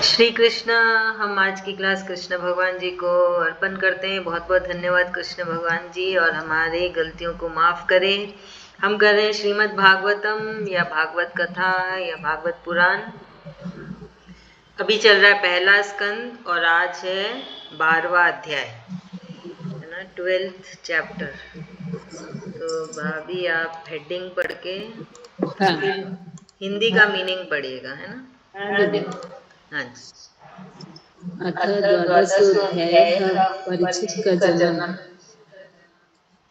श्री कृष्ण। हम आज की क्लास कृष्ण भगवान जी को अर्पण करते हैं। बहुत बहुत धन्यवाद कृष्ण भगवान जी, और हमारे गलतियों को माफ करें। हम कर रहे हैं श्रीमद् भागवतम या भागवत कथा या भागवत पुराण। अभी चल रहा है पहला स्कंद और आज है 12वां अध्याय, है ना, 12th चैप्टर। तो भाभी आप हेडिंग पढ़ के फिर हिंदी का मीनिंग पढ़िएगा, है ना। हाँ दीदी। हाँ जी। अथ द्वादशोऽध्यायः परीक्षित का जन्म।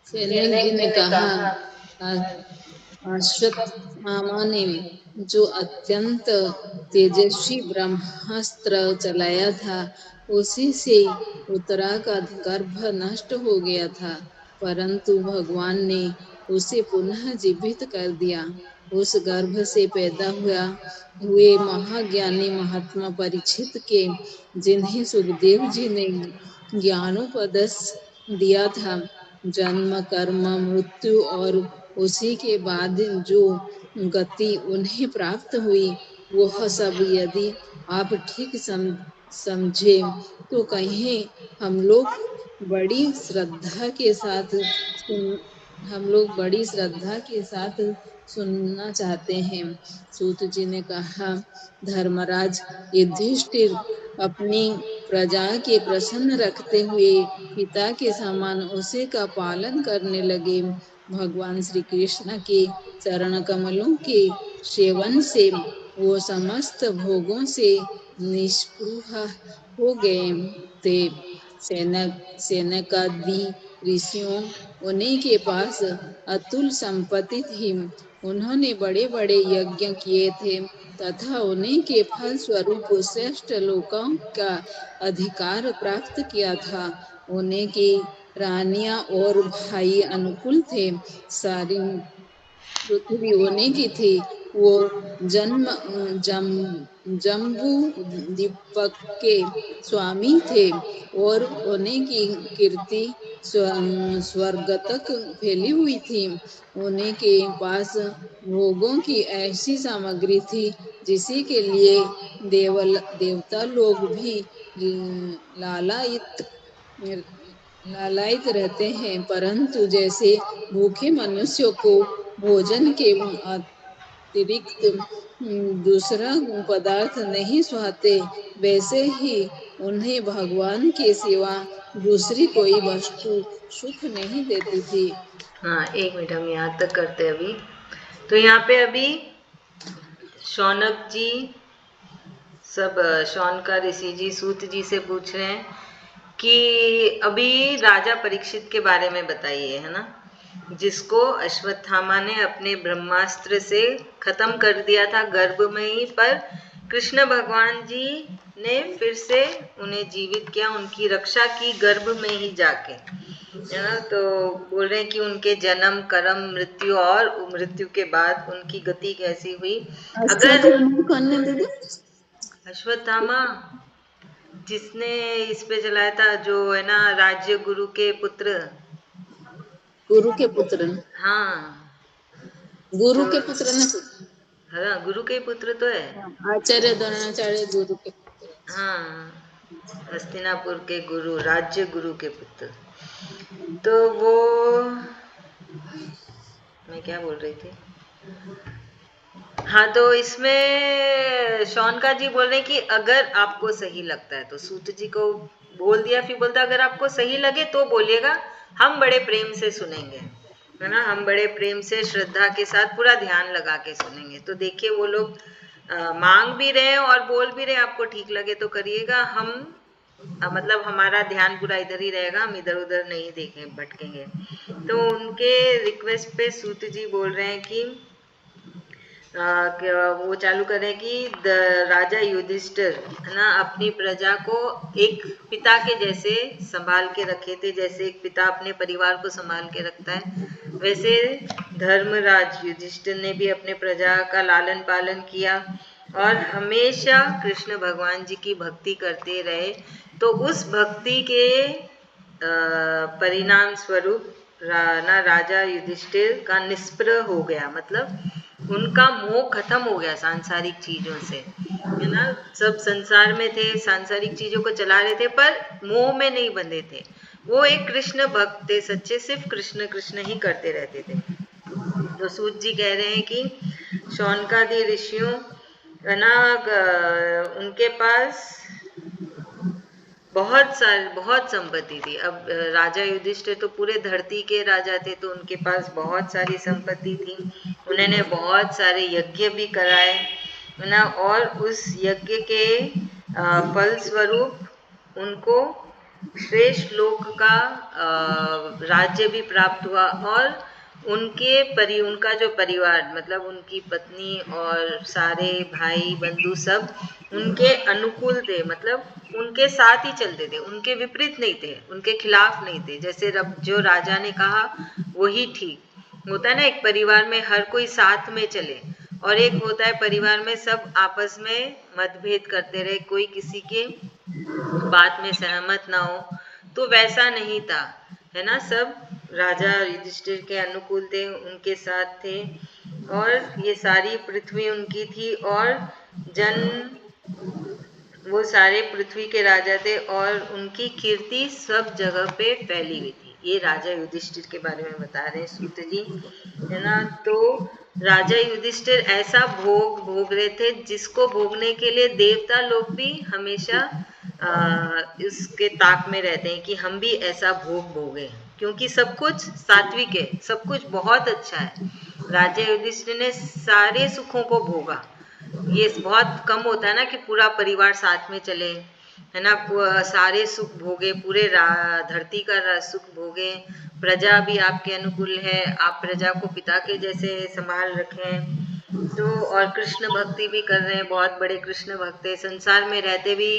सैनिक जी ने कहा, अश्वत्थामा ने जो अत्यंत तेजस्वी ब्रह्मास्त्र चलाया था, उसी से उत्तरा का गर्भ नष्ट हो गया था, परंतु भगवान ने उसे पुनः जीवित कर दिया। उस गर्भ से पैदा हुए महाज्ञानी महात्मा परीक्षित के, जिन्हें सुखदेव जी ने ज्ञानोपदेश दिया था, जन्म कर्म मृत्यु और उसी के बाद जो गति उन्हें प्राप्त हुई, वह सब यदि आप ठीक समझे तो कहें। हम लोग बड़ी श्रद्धा के साथ सुनना चाहते हैं। सूत जी ने कहा, धर्मराज युधिष्ठिर अपनी प्रजा के प्रसन्न रखते हुए पिता के समान उसी का पालन करने लगे। भगवान श्री कृष्ण के चरण कमलों के सेवन से वो समस्त भोगों से निष्पृह हो गए थे। सैनकादि ऋषियों उन्हीं के पास अतुल संपत्ति थी। उन्होंने बड़े बड़े यज्ञ किए थे तथा उन्हीं के फल स्वरूप श्रेष्ठ लोकों का अधिकार प्राप्त किया था। उन्हीं की रानियां और भाई अनुकूल थे। सारी पृथ्वी उन्हीं की थी। वो जम्बू दीपक के स्वामी थे और उन्हीं की कीर्ति स्वर्ग तक फैली हुई थी। उन्हीं के पास भोगों की ऐसी सामग्री थी जिसी के लिए देवता लोग भी लालायित लालायित रहते हैं, परंतु जैसे भूखे मनुष्यों को भोजन के अतिरिक्त दूसरा पदार्थ नहीं सुहाते, वैसे ही उन्हें भगवान के सिवा दूसरी कोई वस्तु सुख नहीं देती थी। हाँ, एक मिनट, हम यहाँ तक करते हैं अभी। तो यहाँ पे अभी शौनक जी सब शौनका ऋषि जी सूत जी से पूछ रहे हैं कि अभी राजा परीक्षित के बारे में बताइए, है ना, जिसको अश्वत्थामा ने अपने ब्रह्मास्त्र से खत्म कर दिया था गर्भ में ही, पर कृष्ण भगवान जी ने फिर से उन्हें जीवित किया, उनकी रक्षा की गर्भ में ही जाके, है ना। तो बोल रहे हैं कि उनके जन्म कर्म मृत्यु और मृत्यु के बाद उनकी गति कैसी हुई। अगर अश्वत्थामा जिसने इस पे चलाया था, जो है ना, राज्य गुरु के पुत्र, गुरु के पुत्र, हाँ, गुरु जो के पुत्र नहीं, हाँ, गुरु के पुत्र तो है। आचार्य द्रोणाचार्य गुरु के पुत्र। हाँ, हस्तिनापुर के गुरु, राज्य गुरु के पुत्र। तो वो, मैं क्या बोल रही थी, हाँ, तो इसमें शौनका जी बोल रहे हैं कि अगर आपको सही लगता है, तो सूत जी को बोल दिया, फिर बोलता अगर आपको सही लगे तो बोलिएगा, हम बड़े प्रेम से सुनेंगे, है ना, हम बड़े प्रेम से श्रद्धा के साथ पूरा ध्यान लगा के सुनेंगे। तो देखिए वो लोग मांग भी रहे हैं और बोल भी रहे हैं, आपको ठीक लगे तो करिएगा, हम मतलब हमारा ध्यान पूरा इधर ही रहेगा, हम इधर उधर नहीं देखें भटकेंगे। तो उनके रिक्वेस्ट पे सूत जी बोल रहे हैं कि वो चालू करें कि राजा युधिष्ठिर, है ना, अपनी प्रजा को एक पिता के जैसे संभाल के रखे थे, जैसे एक पिता अपने परिवार को संभाल के रखता है, वैसे धर्मराज युधिष्ठिर ने भी अपने प्रजा का लालन पालन किया और हमेशा कृष्ण भगवान जी की भक्ति करते रहे। तो उस भक्ति के परिणाम स्वरूप राजा युधिष्ठिर का निष्प्रह हो गया, मतलब उनका मोह खत्म हो गया सांसारिक चीजों से, है ना। सब संसार में थे, सांसारिक चीजों को चला रहे थे, पर मोह में नहीं बंधे थे। वो एक कृष्ण भक्त थे सच्चे, सिर्फ कृष्ण कृष्ण ही करते रहते थे। तो सूत जी कह रहे हैं कि शौनकादि ऋषियों, है ना, उनके पास बहुत संपत्ति थी। अब राजा युधिष्ठिर तो पूरे धरती के राजा थे, तो उनके पास बहुत सारी संपत्ति थी। उन्होंने बहुत सारे यज्ञ भी कराए, है ना, और उस यज्ञ के फल स्वरूप उनको श्रेष्ठ लोक का राज्य भी प्राप्त हुआ। और उनका जो परिवार, मतलब उनकी पत्नी और सारे भाई बंधु सब उनके अनुकूल थे, मतलब उनके साथ ही चलते थे, उनके विपरीत नहीं थे, उनके खिलाफ नहीं थे। जैसे जो राजा ने कहा वही ठीक होता है ना, एक परिवार में हर कोई साथ में चले, और एक होता है परिवार में सब आपस में मतभेद करते रहे, कोई किसी के बात में सहमत ना हो। तो वैसा नहीं था, है ना। सब राजा युधिष्ठिर के अनुकूल थे, उनके साथ थे, और ये सारी पृथ्वी उनकी थी, और जन वो सारे पृथ्वी के राजा थे, और उनकी कीर्ति सब जगह पे फैली हुई थी। ये राजा युधिष्ठिर के बारे में बता रहे हैं सूत जी, है ना। तो राजा युधिष्ठिर ऐसा भोग भोग रहे थे जिसको भोगने के लिए देवता लोग भी हमेशा इसके ताक में रहते हैं कि हम भी ऐसा भोग भोगे, क्योंकि सब कुछ सात्विक है, सब कुछ बहुत अच्छा है। राजा युधिष्ठिर ने सारे सुखों को भोगा। ये बहुत कम होता है ना कि पूरा परिवार साथ में चले, है ना, सारे सुख भोगे, पूरे धरती का सुख भोगे, प्रजा भी आपके अनुकूल है, आप प्रजा को पिता के जैसे संभाल रखें। तो और कृष्ण भक्ति भी कर रहे हैं, बहुत बड़े कृष्ण भक्त है, संसार में रहते भी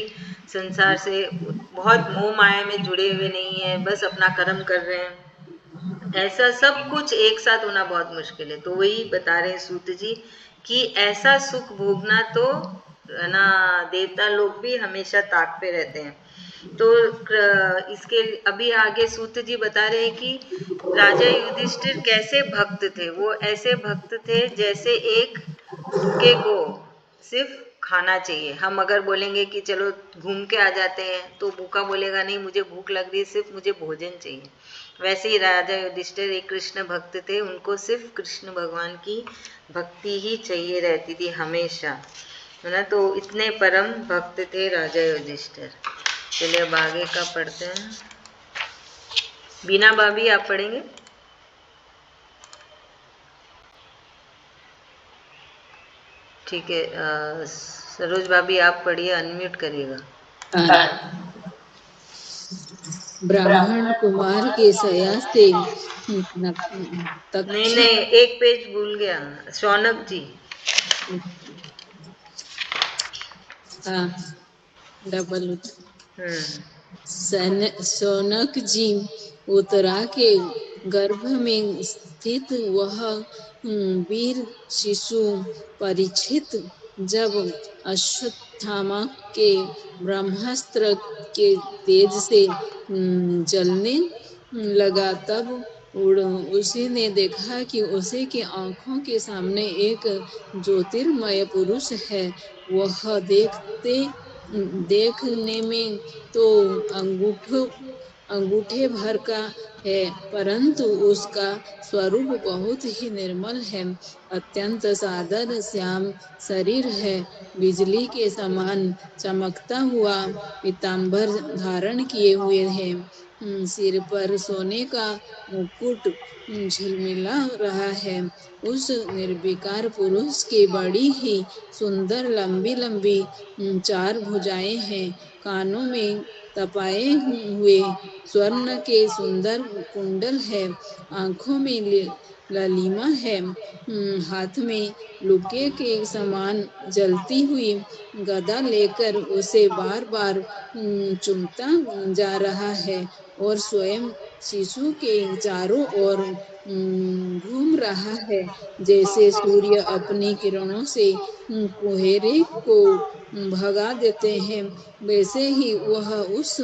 संसार से बहुत मोह माया में जुड़े हुए नहीं है, बस अपना कर्म कर रहे हैं। ऐसा सब कुछ एक साथ होना बहुत मुश्किल है। तो वही बता रहे हैं सूत जी कि ऐसा सुख भोगना तो, है ना, देवता लोग भी हमेशा ताक पे रहते हैं। तो इसके अभी आगे सूत जी बता रहे हैं कि राजा युधिष्ठिर कैसे भक्त थे। वो ऐसे भक्त थे जैसे एक भूखे को सिर्फ खाना चाहिए। हम अगर बोलेंगे कि चलो घूम के आ जाते हैं, तो भूखा बोलेगा नहीं, मुझे भूख लग रही है, सिर्फ मुझे भोजन चाहिए। वैसे ही राजा युधिष्ठिर एक कृष्ण भक्त थे, उनको सिर्फ कृष्ण भगवान की भक्ति ही चाहिए रहती थी हमेशा, है ना। तो इतने परम भक्त थे राजा युधिष्ठिर। चलिए अब आगे का पढ़ते हैं। बीना भाभी आप पढ़ेंगे? ठीक है, सरोज भाभी आप पढ़िए, अनम्यूट करिएगा। ब्राह्मण कुमार के सया से नहीं तक्षा। नहीं, एक पेज भूल गया, शौनक जी। हाँ, डबल। हम्म। शौनक जी, उत्तरा के गर्भ में स्थित वह वीर शिशु परीक्षित जब अश्वत्थामा के ब्रह्मास्त्र के तेज से जलने लगा, तब उसी ने देखा कि उसी की आंखों के सामने एक ज्योतिर्मय पुरुष है। वह देखने में तो अंगूठे भर का है, परंतु उसका स्वरूप बहुत ही निर्मल है। अत्यंत सादर श्याम शरीर है, बिजली के समान चमकता हुआ पीतांबर धारण किए हुए है। सिर पर सोने का मुकुट झिलमिला रहा है। उस निर्विकार पुरुष की बड़ी ही सुंदर लंबी लंबी 4 भुजाएं हैं। कानों में तपाए हुए स्वर्ण के सुंदर कुंडल है। आंखों में ललिमा है। हाथ में लुके के समान जलती हुई गदा लेकर उसे बार बार चूमता जा रहा है, और स्वयं शिशु के चारों ओर घूम रहा है। जैसे सूर्य अपनी किरणों से कुहेरे को भगा देते हैं, वैसे ही वह उस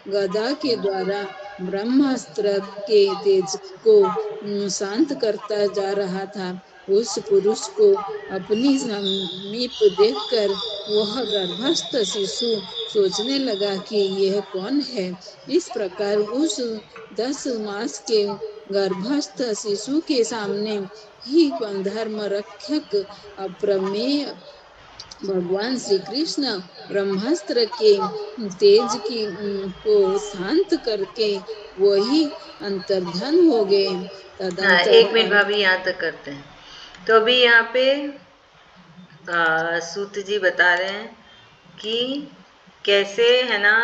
गदा के द्वारा ब्रह्मास्त्र के तेज को शांत करता जा रहा था। उस पुरुष को अपनी समीप देखकर वह गर्भस्थ शिशु सोचने लगा कि यह कौन है। इस प्रकार उस 10 मास के गर्भस्थ शिशु के सामने ही धर्म रक्षक अप्रमेय भगवान श्री कृष्ण ब्रह्मास्त्र के तेज की को शांत करके वही अंतर्धान हो गए। हाँ, तदंतर 1 मिनट भाभी, यहाँ तक करते हैं। तो अभी यहाँ पे सूत जी बता रहे हैं कि कैसे, है ना,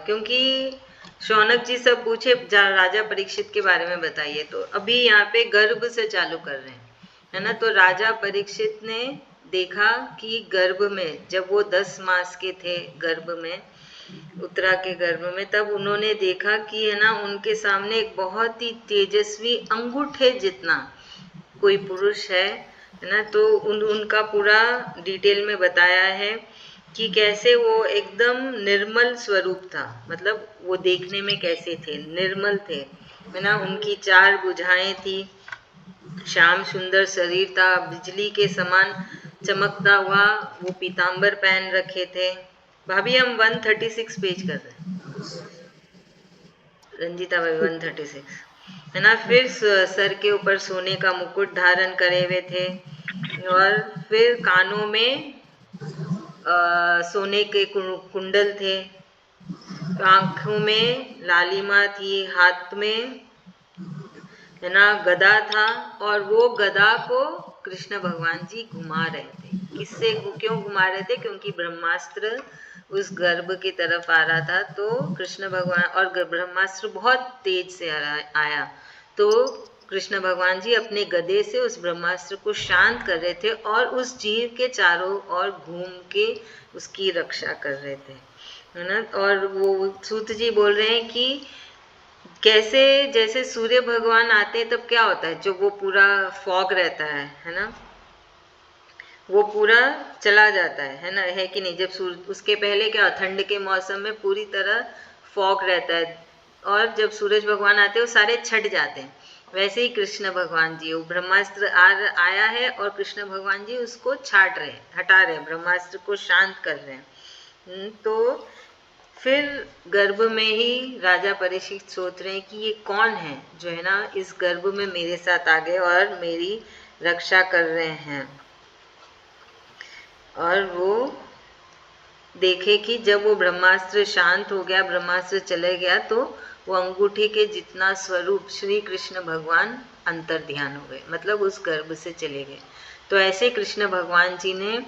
क्योंकि शौनक जी सब पूछे राजा परीक्षित के बारे में बताइए, तो अभी यहाँ पे गर्भ से चालू कर रहे हैं, है ना। तो राजा परीक्षित ने देखा कि गर्भ में, जब वो 10 मास के थे गर्भ में, उत्तरा के गर्भ में, तब उन्होंने देखा कि, है ना, उनके सामने एक बहुत ही तेजस्वी अंगूठे जितना कोई पुरुष है ना। तो उनका पूरा डिटेल में बताया है कि कैसे वो एकदम निर्मल स्वरूप था, मतलब वो देखने में कैसे थे, निर्मल थे, है ना। उनकी 4 भुजाएं थी, श्याम सुंदर शरीर था, बिजली के समान चमकता हुआ वो पीतांबर पहन रखे थे। भाभी हम 136 पेज कर रहे हैं, रंजीता भाई 136, है ना। फिर सर के ऊपर सोने का मुकुट धारण करे हुए थे, और फिर कानों में सोने के कुंडल थे, आंखों में लालिमा थी, हाथ में, है ना, गदा था, और वो गदा को कृष्ण भगवान जी घुमा रहे थे। किससे, क्यों घुमा रहे थे? क्योंकि ब्रह्मास्त्र उस गर्भ की तरफ आ रहा था, तो कृष्ण भगवान, और ब्रह्मास्त्र बहुत तेज से आया, तो कृष्ण भगवान जी अपने गदे से उस ब्रह्मास्त्र को शांत कर रहे थे, और उस जीव के चारों ओर घूम के उसकी रक्षा कर रहे थे, है ना। और वो सूत जी बोल रहे हैं कि कैसे, जैसे सूर्य भगवान आते हैं तब क्या होता है, जो वो पूरा फॉग रहता है ना, वो पूरा चला जाता है ना, है कि नहीं। जब उसके पहले क्या, ठंड के मौसम में पूरी तरह फॉग रहता है, और जब सूरज भगवान आते हैं वो सारे छट जाते हैं। वैसे ही कृष्ण भगवान जी, वो ब्रह्मास्त्र आया है, और कृष्ण भगवान जी उसको छाट रहे हैं, हटा रहे हैं, ब्रह्मास्त्र को शांत कर रहे हैं। तो फिर गर्भ में ही राजा परीक्षित सोच रहे हैं कि ये कौन है जो, है ना, इस गर्भ में मेरे साथ आ गए और मेरी रक्षा कर रहे हैं। और वो देखे कि जब वो ब्रह्मास्त्र शांत हो गया, ब्रह्मास्त्र चले गया, तो वो अंगूठी के जितना स्वरूप श्री कृष्ण भगवान अंतर ध्यान हो गए, मतलब उस गर्भ से चले गए। तो ऐसे कृष्ण भगवान जी ने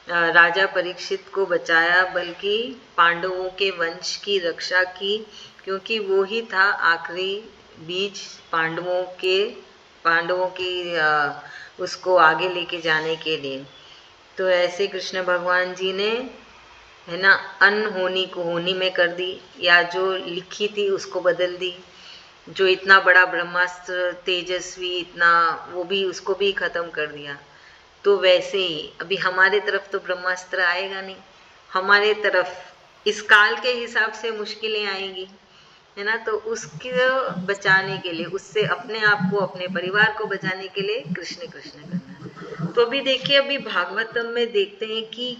राजा परीक्षित को बचाया, बल्कि पांडवों के वंश की रक्षा की, क्योंकि वो ही था आखिरी बीज पांडवों की उसको आगे लेके जाने के लिए। तो ऐसे कृष्ण भगवान जी ने, है ना, अनहोनी को होनी में कर दी, या जो लिखी थी उसको बदल दी। जो इतना बड़ा ब्रह्मास्त्र तेजस्वी, इतना, वो भी, उसको भी खत्म कर दिया। तो वैसे ही अभी हमारे तरफ तो ब्रह्मास्त्र आएगा नहीं, हमारे तरफ इस काल के हिसाब से मुश्किलें आएंगी, है ना। तो उसको बचाने के लिए, उससे अपने आप को, अपने परिवार को बचाने के लिए कृष्ण कृष्ण करना है। तो अभी देखिए, अभी भागवतम में देखते हैं कि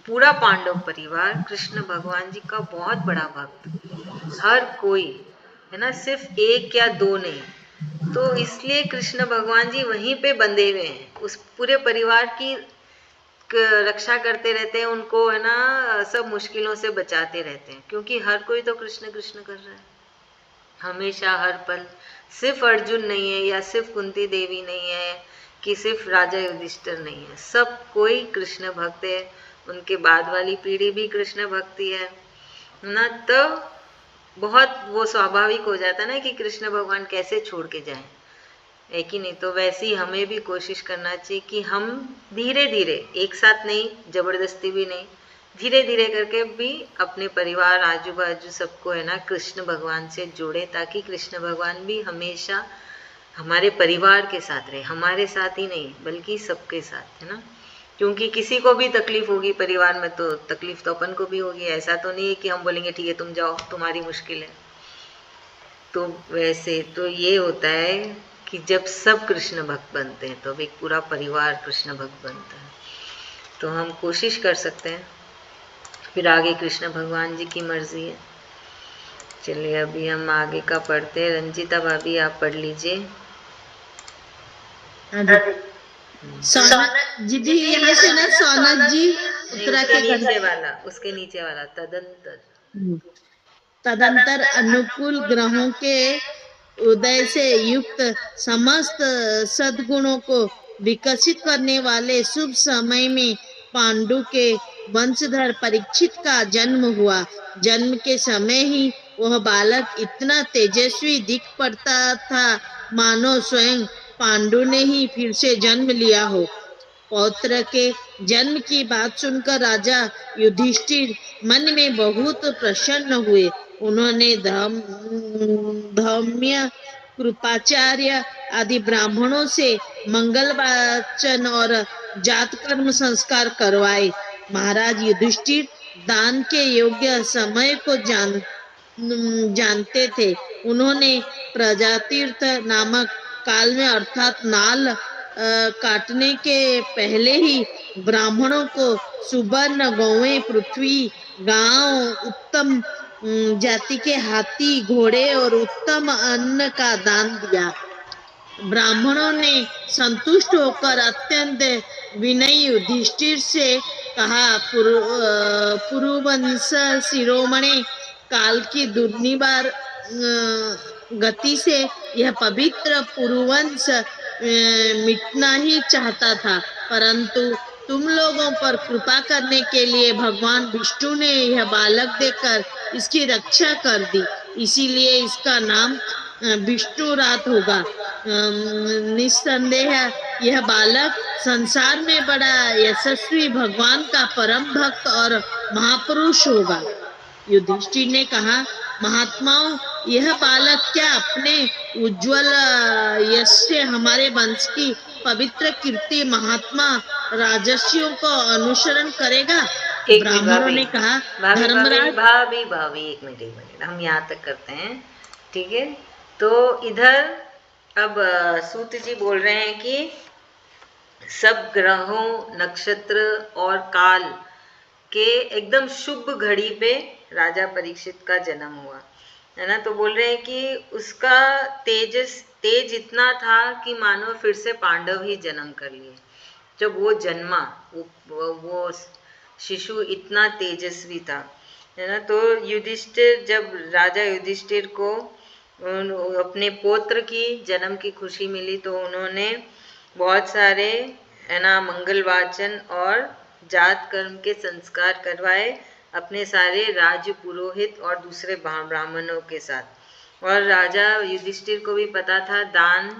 पूरा पांडव परिवार कृष्ण भगवान जी का बहुत बड़ा भक्त, हर कोई, है ना, सिर्फ 1 या 2 नहीं। तो इसलिए कृष्ण भगवान जी वहीं पे बंधे हुए हैं, उस पूरे परिवार की रक्षा करते रहते हैं, उनको, है ना, सब मुश्किलों से बचाते रहते हैं, क्योंकि हर कोई तो कृष्ण कृष्ण कर रहा है हमेशा, हर पल। सिर्फ अर्जुन नहीं है, या सिर्फ कुंती देवी नहीं है, कि सिर्फ राजा युधिष्ठिर नहीं है, सब कोई कृष्ण भक्त है। उनके बाद वाली पीढ़ी भी कृष्ण भक्ति है ना। तो बहुत वो स्वाभाविक हो जाता ना कि कृष्ण भगवान कैसे छोड़ के जाएं, है कि नहीं। तो वैसे ही हमें भी कोशिश करना चाहिए कि हम धीरे धीरे, एक साथ नहीं, जबरदस्ती भी नहीं, धीरे धीरे करके भी अपने परिवार, आजू बाजू सबको, है ना, कृष्ण भगवान से जोड़े, ताकि कृष्ण भगवान भी हमेशा हमारे परिवार के साथ रहे, हमारे साथ ही नहीं बल्कि सबके साथ, है ना। क्योंकि किसी को भी तकलीफ होगी परिवार में, तो तकलीफ तो अपन को भी होगी। ऐसा तो नहीं है कि हम बोलेंगे ठीक है तुम जाओ, तुम्हारी मुश्किल है। तो वैसे तो ये होता है कि जब सब कृष्ण भक्त बनते हैं तो अब एक पूरा परिवार कृष्ण भक्त बनता है। तो हम कोशिश कर सकते हैं, फिर आगे कृष्ण भगवान जी की मर्जी है। चलिए अभी हम आगे का पढ़ते हैं। रंजीता भाभी आप पढ़ लीजिए। हाँ जी। सौनक जी, यहाँ से ना सौनक जी नहीं, उत्तरा उसके के नीचे वाला, उसके नीचे वाला तदंतर। तदंतर अनुकूल ग्रहों के उदय से युक्त समस्त सद्गुणों को विकसित करने वाले शुभ समय में पांडु के वंशधर परीक्षित का जन्म हुआ। जन्म के समय ही वह बालक इतना तेजस्वी दिख पड़ता था मानो स्वयं पांडु ने ही फिर से जन्म लिया हो। पौत्र के जन्म की बात सुनकर राजा युधिष्ठिर मन में बहुत प्रसन्न हुए। उन्होंने धौम्य, कृपाचार्य आदि ब्राह्मणों से मंगल वाचन और जात कर्म संस्कार करवाए। महाराज युधिष्ठिर दान के योग्य समय को जानते थे। उन्होंने प्रजातीर्थ नामक काल में अर्थात नाल काटने के पहले ही ब्राह्मणों को सुवर्ण गौएं, पृथ्वी, गांव, उत्तम जाति के हाथी, घोड़े और उत्तम अन्न का दान दिया। ब्राह्मणों ने संतुष्ट होकर अत्यंत विनयी युधिष्ठिर से कहा, पुरुवंश शिरोमणि, काल की दुर्निवार गति से यह पवित्र पुरुवंश मिटना ही चाहता था, परंतु तुम लोगों पर कृपा करने के लिए भगवान विष्णु ने यह बालक देकर इसकी रक्षा कर दी, इसीलिए इसका नाम विष्णु रात होगा। निस्संदेह यह बालक संसार में बड़ा यशस्वी भगवान का परम भक्त और महापुरुष होगा। युधिष्ठिर ने कहा, महात्माओं, यह बालक क्या अपने उज्जवल यश से हमारे वंश की पवित्र कीर्ति महात्मा राजर्षियों को अनुसरण करेगा? एक मिनट ब्राह्मणों भाभी, ने कहा, भाभी धर्मराज। भाभी भाभी एक मिनट हम यहाँ तक करते हैं, ठीक है। तो इधर अब सूत जी बोल रहे हैं कि सब ग्रहों, नक्षत्र और काल के एकदम शुभ घड़ी पे राजा परीक्षित का जन्म हुआ, है ना। तो बोल रहे हैं कि उसका तेज इतना था कि मानो फिर से पांडव ही जन्म कर लिए। जब वो जन्मा, वो शिशु इतना तेजस्वी था, है ना। तो युधिष्ठिर, जब राजा युधिष्ठिर को अपने पौत्र की जन्म की खुशी मिली तो उन्होंने बहुत सारे, है ना, मंगल वाचन और जात कर्म के संस्कार करवाए अपने सारे राज पुरोहित और दूसरे ब्राह्मणों के साथ। और राजा युधिष्ठिर को भी पता था दान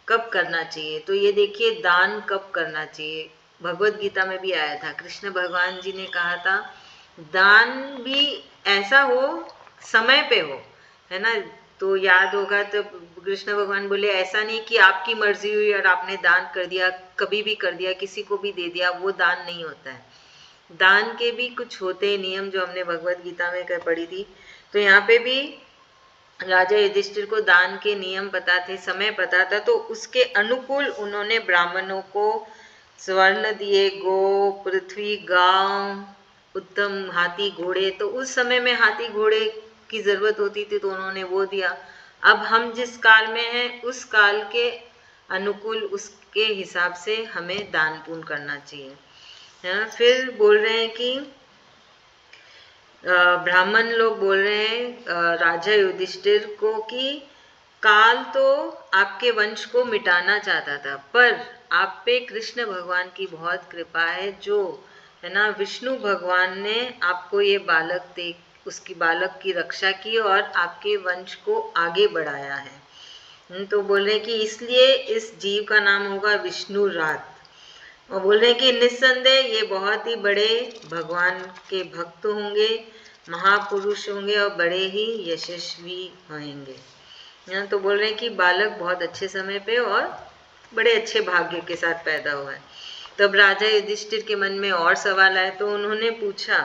कब करना चाहिए। तो ये देखिए, दान कब करना चाहिए, भगवत गीता में भी आया था। कृष्ण भगवान जी ने कहा था दान भी ऐसा हो, समय पे हो, है ना। तो याद होगा तो कृष्ण भगवान बोले ऐसा नहीं कि आपकी मर्जी हुई और आपने दान कर दिया, कभी भी कर दिया, किसी को भी दे दिया, वो दान नहीं होता है। दान के भी कुछ होते हैं नियम, जो हमने भगवत गीता में पढ़ी थी। तो यहाँ पे भी राजा युधिष्ठिर को दान के नियम पता थे, समय पता था, तो उसके अनुकूल उन्होंने ब्राह्मणों को स्वर्ण दिए, गो, पृथ्वी, गांव, उत्तम हाथी, घोड़े। तो उस समय में हाथी घोड़े की जरूरत होती थी तो उन्होंने वो दिया। अब हम जिस काल में हैं उस काल के अनुकूल, उसके हिसाब से हमें दान पुण्य करना चाहिए, है ना। फिर बोल रहे हैं कि ब्राह्मण लोग बोल रहे हैं राजा युधिष्ठिर को कि काल तो आपके वंश को मिटाना चाहता था, पर आप पे कृष्ण भगवान की बहुत कृपा है, जो, है ना, विष्णु भगवान ने आपको ये बालक दे, उसकी बालक की रक्षा की और आपके वंश को आगे बढ़ाया है। तो बोल रहे हैं कि इसलिए इस जीव का नाम होगा विष्णु रात। और बोल रहे हैं कि निस्संदेह ये बहुत ही बड़े भगवान के भक्त होंगे, महापुरुष होंगे और बड़े ही यशस्वी होंगे। तो बोल रहे हैं कि बालक बहुत अच्छे समय पे और बड़े अच्छे भाग्य के साथ पैदा हुआ है। तब राजा युधिष्ठिर के मन में और सवाल आए तो उन्होंने पूछा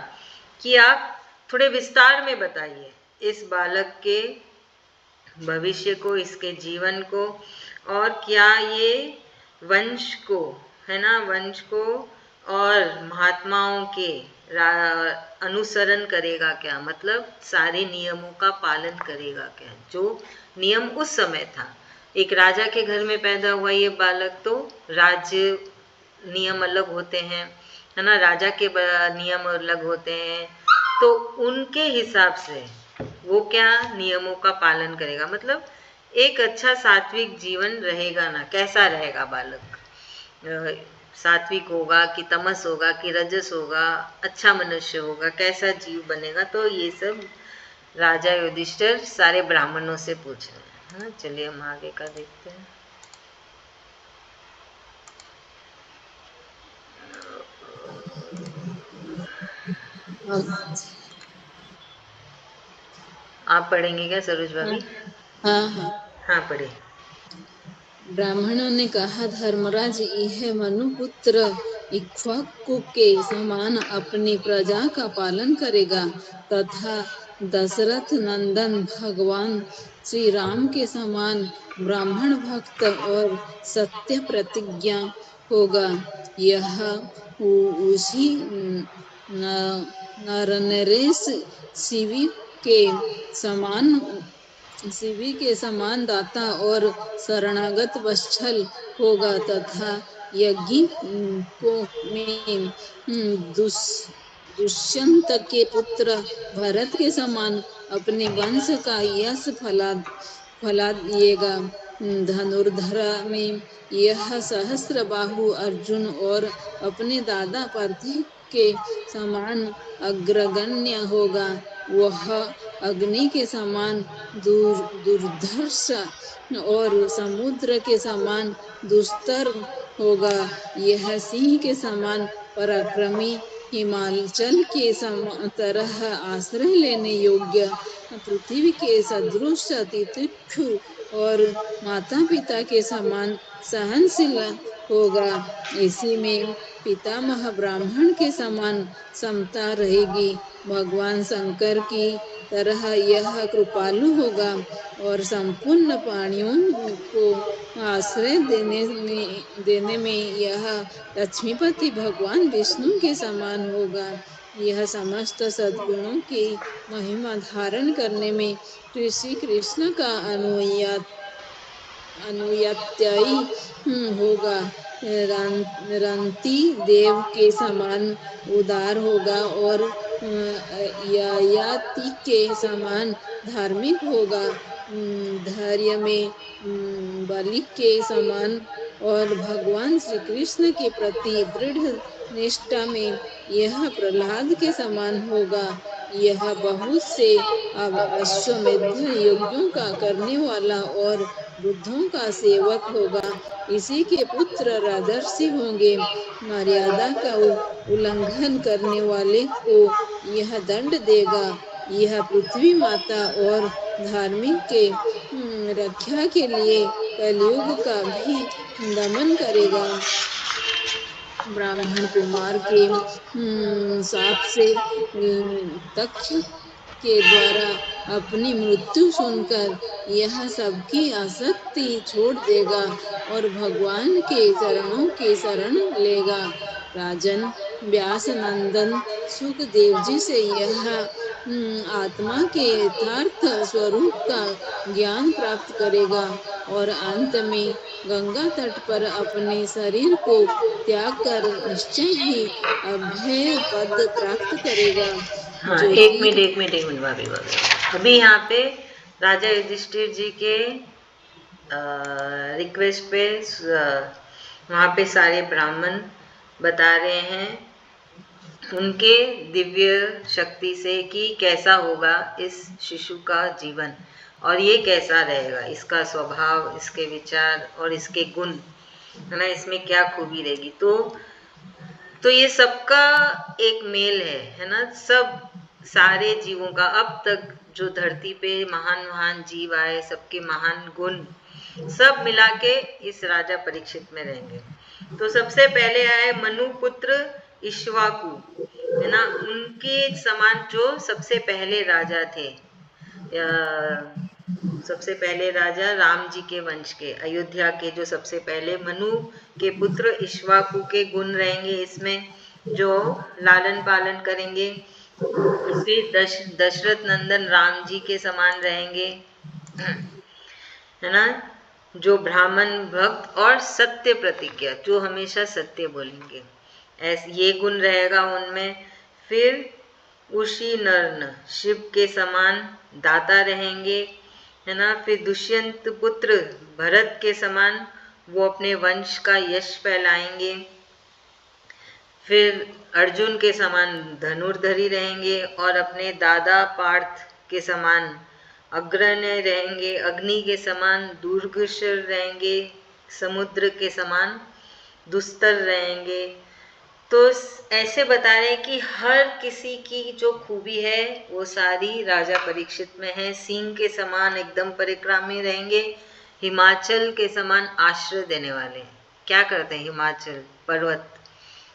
कि आप थोड़े विस्तार में बताइए इस बालक के भविष्य को, इसके जीवन को, और क्या ये वंश को, है ना, वंश को और महात्माओं के अनुसरण करेगा क्या, मतलब सारे नियमों का पालन करेगा क्या, जो नियम उस समय था। एक राजा के घर में पैदा हुआ ये बालक, तो राज्य नियम अलग होते हैं, है ना, राजा के नियम अलग होते हैं, तो उनके हिसाब से वो क्या नियमों का पालन करेगा, मतलब एक अच्छा सात्विक जीवन रहेगा ना, कैसा रहेगा बालक, सात्विक होगा कि तमस होगा कि रजस होगा, अच्छा मनुष्य होगा, कैसा जीव बनेगा, तो ये सब राजा युधिष्ठिर सारे ब्राह्मणों से पूछ रहे हैं। हाँ, चलिए हम आगे का देखते हैं। आप पढ़ेंगे क्या सरोज भाभी? हाँ हाँ। हाँ पढ़े। ब्राह्मणों ने कहा, धर्मराज, यह मनुपुत्र इक्ष्वाकु के समान अपनी प्रजा का पालन करेगा तथा दशरथ नंदन भगवान श्री राम के समान ब्राह्मण भक्त और सत्य प्रतिज्ञा होगा। यह उसी नरनरेश शिवी के समान के समान दाता और शरणागत वत्सल होगा तथा यज्ञ को में दुष्यंत के पुत्र भरत के समान अपने वंश का यश फला दिएगा। धनुर्धर में यह सहस्त्र बाहु अर्जुन और अपने दादा पार्थी के समान अग्रगण्य होगा। वह अग्नि के समान दुर्धर्ष और समुद्र के समान दुस्तर होगा। यह सिंह के समान पराक्रमी, हिमाचल के तरह आश्रय लेने योग्य, पृथ्वी के सदृश तितिक्षु और माता पिता के समान सहनशील होगा। इसी में पितामह ब्राह्मण के समान समता रहेगी। भगवान शंकर की तरह यह कृपालु होगा और संपूर्ण प्राणियों को आश्रय देने में यह लक्ष्मीपति भगवान विष्णु के समान होगा। यह समस्त सद्गुणों की महिमा धारण करने में श्री कृष्ण का अनुयायी होगा। रंती देव के समान उदार होगा और ययाति के समान धार्मिक होगा। धैर्य में बलि के समान और भगवान श्री कृष्ण के प्रति दृढ़ निष्ठा में यह प्रहलाद के समान होगा। यह बहुत से अश्वमेध यज्ञों का करने वाला और बुद्धों का सेवक होगा। इसी के पुत्र राजर्षि होंगे। मर्यादा का उल्लंघन करने वाले को यह दंड देगा। यह पृथ्वी माता और धार्मिक के रक्षा के लिए कलयुग का भी दमन करेगा। ब्राह्मण कुमार के साप से तक्ष के द्वारा अपनी मृत्यु सुनकर यह सबकी आसक्ति छोड़ देगा और भगवान के चरणों की शरण लेगा। राजन, व्यास नंदन सुखदेव जी से यह आत्मा के यथार्थ स्वरूप का ज्ञान प्राप्त करेगा और अंत में गंगा तट पर अपने शरीर को त्याग कर निश्चय ही अभय पद प्राप्त करेगा। हाँ, जो एक मिनट भाभी अभी यहाँ पे राजा युधिष्ठिर जी के रिक्वेस्ट पे वहाँ पे सारे ब्राह्मण बता रहे हैं उनके दिव्य शक्ति से कि कैसा होगा इस शिशु का जीवन और ये कैसा रहेगा, इसका स्वभाव, इसके विचार और इसके गुण, है ना, इसमें क्या खूबी रहेगी। तो ये सबका एक मेल है ना, सब सारे जीवों का अब तक जो धरती पे महान महान जीव आए, सबके महान गुण सब मिला के इस राजा परीक्षित में रहेंगे। तो सबसे पहले आए मनु पुत्र इक्ष्वाकु, है ना, उनके समान जो सबसे पहले राजा थे, सबसे पहले राजा राम जी के वंश के, अयोध्या के जो सबसे पहले मनु के पुत्र इक्ष्वाकु के गुण रहेंगे इसमें, जो लालन पालन करेंगे। फिर दशरथ नंदन राम जी के समान रहेंगे, है ना, जो ब्राह्मण भक्त और सत्य प्रतिज्ञा, जो हमेशा सत्य बोलेंगे, ऐसे ये गुण रहेगा उनमें। फिर उशी नर्न शिव के समान दाता रहेंगे, है ना। फिर दुष्यंत पुत्र भरत के समान वो अपने वंश का यश फैलाएंगे। फिर अर्जुन के समान धनुर्धरी रहेंगे और अपने दादा पार्थ के समान अग्रण्य रहेंगे। अग्नि के समान दुर्गशर रहेंगे, समुद्र के समान दुस्तर रहेंगे। तो ऐसे बता रहे हैं कि हर किसी की जो खूबी है वो सारी राजा परीक्षित में है। सिंह के समान एकदम परिक्रामी रहेंगे, हिमाचल के समान आश्रय देने वाले। क्या करते हैं हिमाचल पर्वत,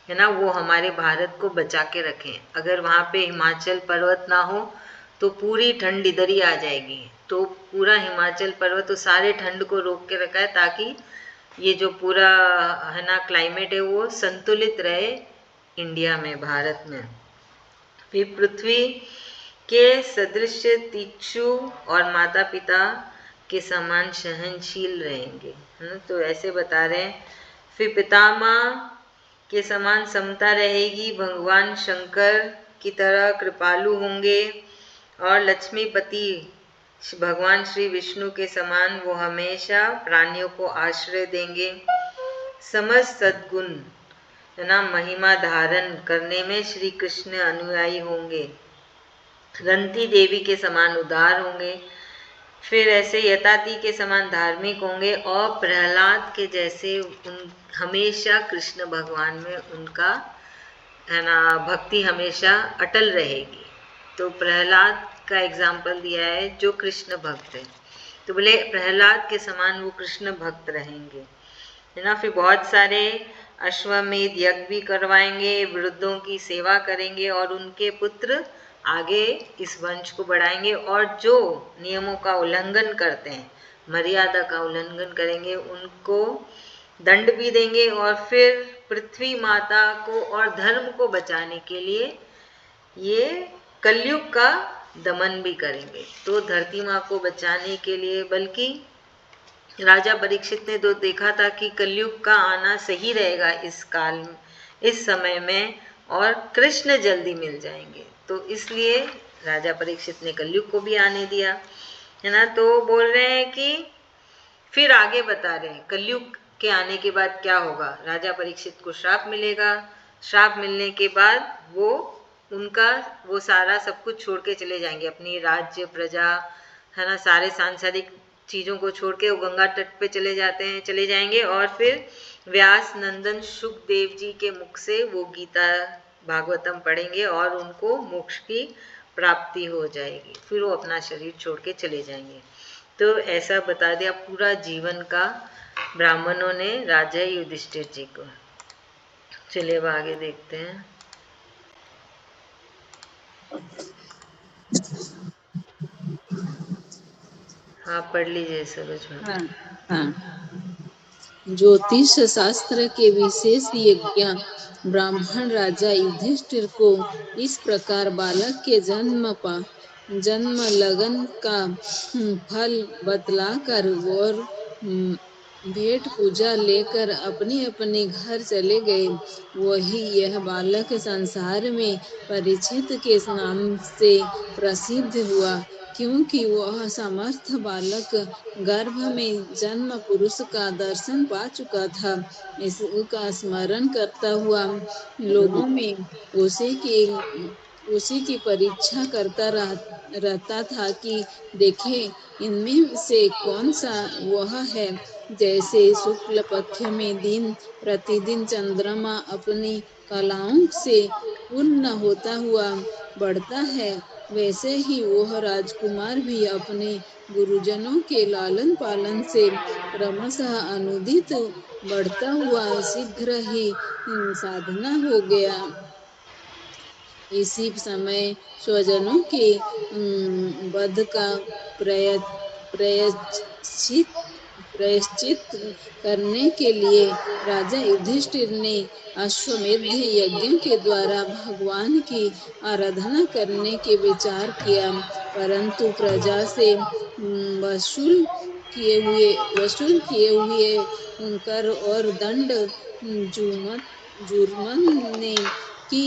है ना, वो हमारे भारत को बचा के रखें। अगर वहाँ पे हिमाचल पर्वत ना हो तो पूरी ठंड इधर ही आ जाएगी। तो पूरा हिमाचल पर्वत तो सारे ठंड को रोक के रखा है, ताकि ये जो पूरा, है ना, क्लाइमेट है वो संतुलित रहे इंडिया में, भारत में। फिर पृथ्वी के सदृश तीक्षु और माता पिता के समान सहनशील रहेंगे, है ना। तो ऐसे बता रहे हैं। फिर पितामह के समान समता रहेगी, भगवान शंकर की तरह कृपालु होंगे, और लक्ष्मीपति भगवान श्री विष्णु के समान वो हमेशा प्राणियों को आश्रय देंगे। समस्त सद्गुण, है ना, महिमा धारण करने में श्री कृष्ण अनुयायी होंगे। रंती देवी के समान उदार होंगे। फिर ऐसे यताति के समान धार्मिक होंगे, और प्रहलाद के जैसे हमेशा कृष्ण भगवान में उनका, है ना, भक्ति हमेशा अटल रहेगी। तो प्रहलाद का एग्जाम्पल दिया है जो कृष्ण भक्त है, तो बोले प्रहलाद के समान वो कृष्ण भक्त रहेंगे, है ना। फिर बहुत सारे अश्वमेध यज्ञ भी करवाएंगे, वृद्धों की सेवा करेंगे, और उनके पुत्र आगे इस वंश को बढ़ाएंगे। और जो नियमों का उल्लंघन करते हैं, मर्यादा का उल्लंघन करेंगे, उनको दंड भी देंगे। और फिर पृथ्वी माता को और धर्म को बचाने के लिए ये कलयुग का दमन भी करेंगे। तो धरती माँ को बचाने के लिए, बल्कि राजा परीक्षित ने तो देखा था कि कलयुग का आना सही रहेगा इस काल, इस समय में, और कृष्ण जल्दी मिल जाएंगे। तो इसलिए राजा परीक्षित ने कलयुग को भी आने दिया, है ना। तो बोल रहे हैं कि फिर आगे बता रहे हैं कलयुग के आने के बाद क्या होगा। राजा परीक्षित को श्राप मिलेगा, श्राप मिलने के बाद वो उनका वो सारा सब कुछ छोड़ के चले जाएंगे, अपनी राज्य प्रजा, है ना, सारे सांसारिक चीज़ों को छोड़ के वो गंगा तट पे चले जाएंगे। और फिर व्यास नंदन सुखदेव जी के मुख से वो गीता भागवतम पढ़ेंगे और उनको मोक्ष की प्राप्ति हो जाएगी। फिर वो अपना शरीर छोड़ के चले जाएंगे। तो ऐसा बता दिया पूरा जीवन का ब्राह्मणों ने राजा युधिष्ठिर जी को। चलिए अब आगे देखते हैं। हाँ पढ़ लीजिए सरोज मैम। हाँ हाँ। ज्योतिष शास्त्र के विशेष यज्ञ ब्राह्मण राजा युधिष्ठिर को इस प्रकार बालक के जन्म लगन का फल बतलाकर और भेंट पूजा लेकर अपने अपने घर चले गए। वही यह बालक संसार में परीक्षित के नाम से प्रसिद्ध हुआ, क्योंकि वह समर्थ बालक गर्भ में जन्म पुरुष का दर्शन पा चुका था। इसका स्मरण करता हुआ लोगों में उसी की परीक्षा करता रहता था कि देखे इनमें से कौन सा वह है। जैसे शुक्ल पक्ष में दिन प्रतिदिन चंद्रमा अपनी कलाओं से पूर्ण होता हुआ बढ़ता है, वैसे ही वह राजकुमार भी अपने गुरुजनों के लालन पालन से क्रमशः अनुदित बढ़ता हुआ शीघ्र ही साधना हो गया। इसी समय स्वजनों के वध का प्रायश्चित प्रायश्चित करने के लिए राजा युधिष्ठिर ने अश्वमेध यज्ञ के द्वारा भगवान की आराधना करने के विचार किया, परंतु प्रजा से वसूल किए हुए कर और दंड जुर्मन ने की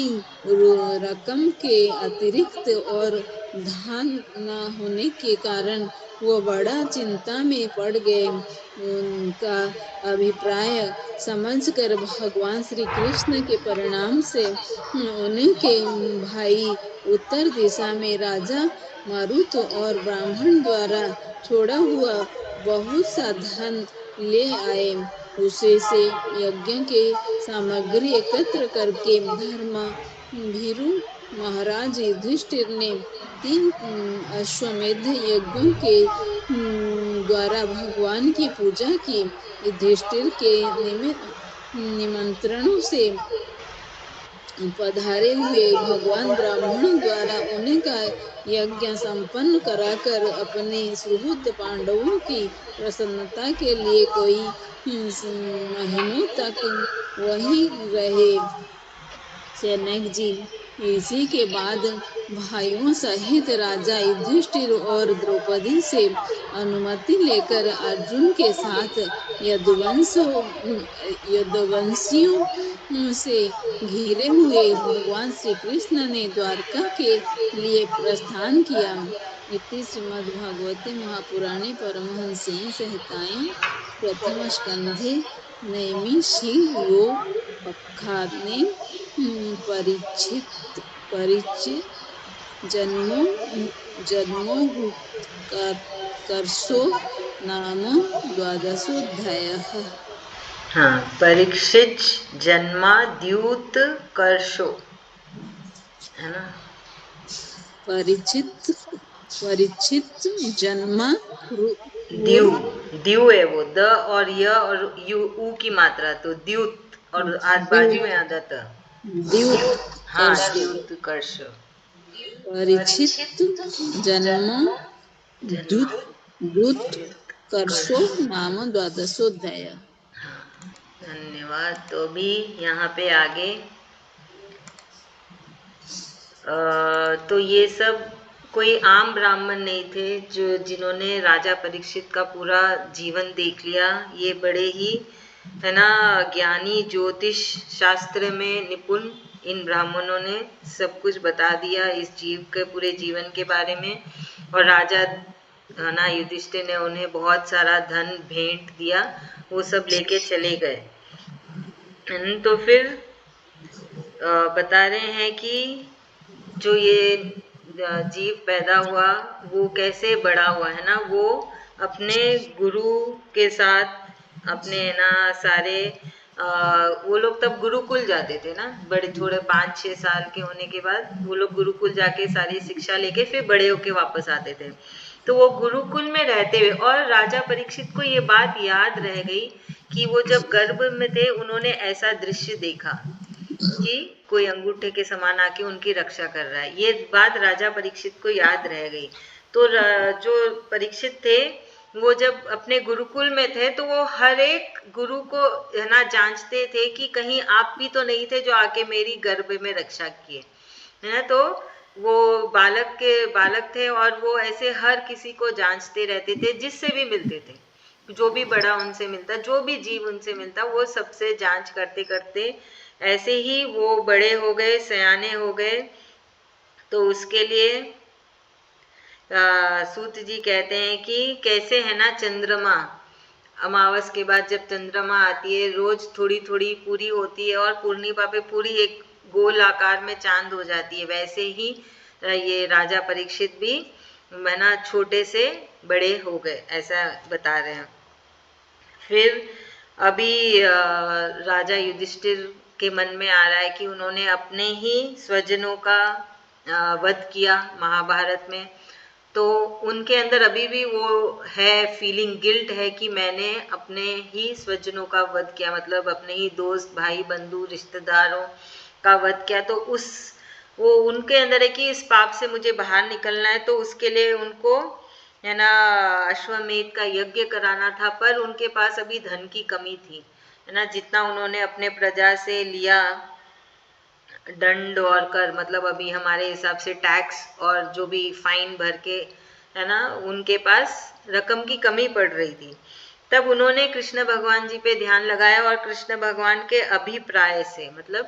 रकम के अतिरिक्त और धन न होने के कारण वो बड़ा चिंता में पड़ गए। उनका अभिप्राय समझकर भगवान श्री कृष्ण के परिणाम से उनके भाई उत्तर दिशा में राजा मारुत और ब्राह्मण द्वारा छोड़ा हुआ बहुत सा धन ले आए। उसे से यज्ञ के सामग्री एकत्र करके धर्म भीरु महाराज युधिष्ठिर ने 3 अश्वमेध यज्ञों के द्वारा भगवान की पूजा की। युधिष्ठिर के निमंत्रणों से पधारे हुए भगवान ब्राह्मणों द्वारा उनका यज्ञ संपन्न कराकर अपने सुहृद पांडवों की प्रसन्नता के लिए कई महीनों तक वहीं रहे। जनक जी, इसी के बाद भाइयों सहित राजा युधिष्ठिर और द्रौपदी से अनुमति लेकर अर्जुन के साथ यदुवंशियों से घिरे हुए भगवान श्री कृष्ण ने द्वारका के लिए प्रस्थान किया। इति श्रीमद्भागवते महापुराणे परमहंस्यां संहितायां प्रथम स्कंधे नैमिषिकोपाख्याने परिचित जन्मोत्कर्षो नाम 12वाध्यायः। हाँ, परीक्षित जन्माद्युत्कर्षो है ना। परिचित जन्मा द्यू द्यू है वो, द और य और यू ऊ की मात्रा, तो द्युत और बाजू में आधा त। हाँ, द्युत्कर्ष। परिचित जन्म द्युत्कर्षो नाम 12वाध्याय। धन्यवाद। तो भी यहाँ पे आगे तो ये सब कोई आम ब्राह्मण नहीं थे जिन्होंने राजा परीक्षित का पूरा जीवन देख लिया। ये बड़े ही है ना ज्ञानी, ज्योतिष शास्त्र में निपुण इन ब्राह्मणों ने सब कुछ बता दिया इस जीव के पूरे जीवन के बारे में। और राजा है ना युधिष्ठिर ने उन्हें बहुत सारा धन भेंट दिया, वो सब लेके चले गए। तो फिर बता रहे हैं कि जो ये जीव पैदा हुआ वो कैसे बड़ा हुआ है ना। वो अपने गुरु के साथ अपने ना सारे वो लोग तब गुरुकुल जाते थे ना, बड़े थोड़े 5-6 साल के होने के बाद वो लोग गुरुकुल जाके सारी शिक्षा लेके फिर बड़े होके वापस आते थे। तो वो गुरुकुल में रहते हुए, और राजा परीक्षित को ये बात याद रह गई कि वो जब गर्भ में थे उन्होंने ऐसा दृश्य देखा कि कोई अंगूठे के समान आके उनकी रक्षा कर रहा है। ये बात राजा परीक्षित को याद रह गई। तो जो परीक्षित थे वो जब अपने गुरुकुल में थे तो वो हर एक गुरु को है ना जांचते थे कि कहीं आप भी तो नहीं थे जो आके मेरी गर्भ में रक्षा किए है ना। तो वो बालक थे और वो ऐसे हर किसी को जांचते रहते थे, जिससे भी मिलते थे, जो भी बड़ा उनसे मिलता, जो भी जीव उनसे मिलता, वो सबसे जांच करते करते ऐसे ही वो बड़े हो गए, सयाने हो गए। तो उसके लिए सूत जी कहते हैं कि कैसे है ना चंद्रमा अमावस के बाद जब चंद्रमा आती है रोज थोड़ी थोड़ी पूरी होती है और पूर्णिमा पे पूरी एक गोल आकार में चांद हो जाती है, वैसे ही ये राजा परीक्षित भी है ना छोटे से बड़े हो गए, ऐसा बता रहे हैं। फिर अभी राजा युधिष्ठिर के मन में आ रहा है कि उन्होंने अपने ही स्वजनों का वध किया महाभारत में, तो उनके अंदर अभी भी वो है फीलिंग, गिल्ट है कि मैंने अपने ही स्वजनों का वध किया, मतलब अपने ही दोस्त, भाई, बंधु, रिश्तेदारों का वध किया। तो वो उनके अंदर है कि इस पाप से मुझे बाहर निकलना है, तो उसके लिए उनको है ना, अश्वमेध का यज्ञ कराना था, पर उनके पास अभी धन की कमी थी, है ना। जितना उन्होंने अपने प्रजा से लिया दंड और कर, मतलब अभी हमारे हिसाब से टैक्स और जो भी फाइन भर के, है ना, उनके पास रकम की कमी पड़ रही थी। तब उन्होंने कृष्ण भगवान जी पे ध्यान लगाया और कृष्ण भगवान के अभिप्राय से, मतलब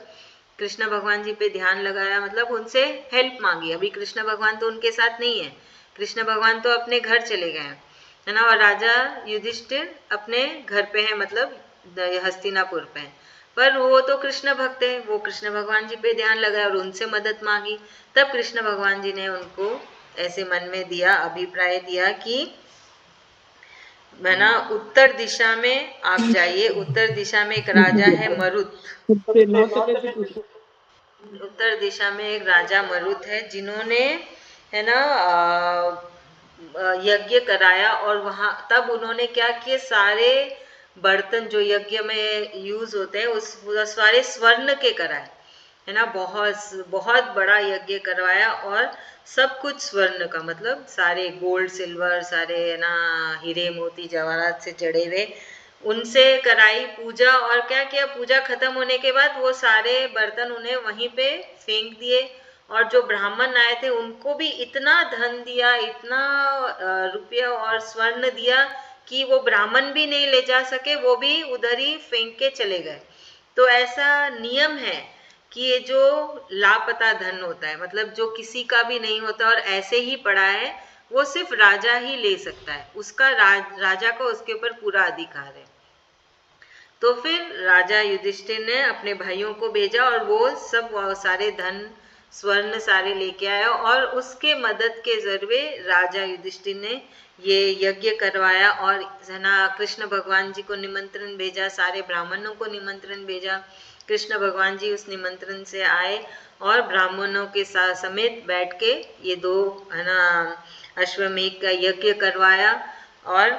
कृष्ण भगवान जी पे ध्यान लगाया, मतलब उनसे हेल्प मांगी। अभी कृष्ण भगवान तो उनके साथ नहीं है, कृष्ण भगवान तो अपने घर चले गए हैं, है ना, और राजा युधिष्ठिर अपने घर पे है, मतलब हस्तिनापुर पे है। पर वो तो कृष्ण भक्त है, वो कृष्ण भगवान जी पे ध्यान लगाया और उनसे मदद मांगी। तब कृष्ण भगवान जी ने उनको ऐसे मन में दिया, अभिप्राय दिया कि है ना, उत्तर दिशा में आप जाइए। उत्तर दिशा में एक राजा है मरुत। उत्तर दिशा में एक राजा मरुत है, जिन्होंने, है ना, यज्ञ कराया। और वहां तब उन्होंने क्या किए, सारे बर्तन जो यज्ञ में यूज होते हैं उस सारे स्वर्ण के कराए, है ना। बहुत बहुत बड़ा यज्ञ करवाया और सब कुछ स्वर्ण का, मतलब सारे गोल्ड सिल्वर सारे, है ना, हीरे मोती जवाहरात से जड़े हुए उनसे कराई पूजा। और क्या किया, पूजा खत्म होने के बाद वो सारे बर्तन उन्हें वहीं पे फेंक दिए। और जो ब्राह्मण आए थे उनको भी इतना धन दिया, इतना रुपया और स्वर्ण दिया कि वो ब्राह्मण भी नहीं ले जा सके, वो भी उधर ही फेंक के चले गए। तो ऐसा नियम है कि ये जो लापता धन होता है, मतलब जो किसी का भी नहीं होता और ऐसे ही पड़ा है, वो सिर्फ राजा ही ले सकता है, उसका राजा का उसके ऊपर पूरा अधिकार है। तो फिर राजा युधिष्ठिर ने अपने भाइयों को भेजा और वो सब सारे धन स्वर्ण सारे लेके आया, और उसके मदद के जरिए राजा युधिष्ठिर ने ये यज्ञ करवाया। और है ना, कृष्ण भगवान जी को निमंत्रण भेजा, सारे ब्राह्मणों को निमंत्रण भेजा। कृष्ण भगवान जी उस निमंत्रण से आए और ब्राह्मणों के साथ समेत बैठ के ये दो, है ना, अश्वमेध का यज्ञ करवाया। और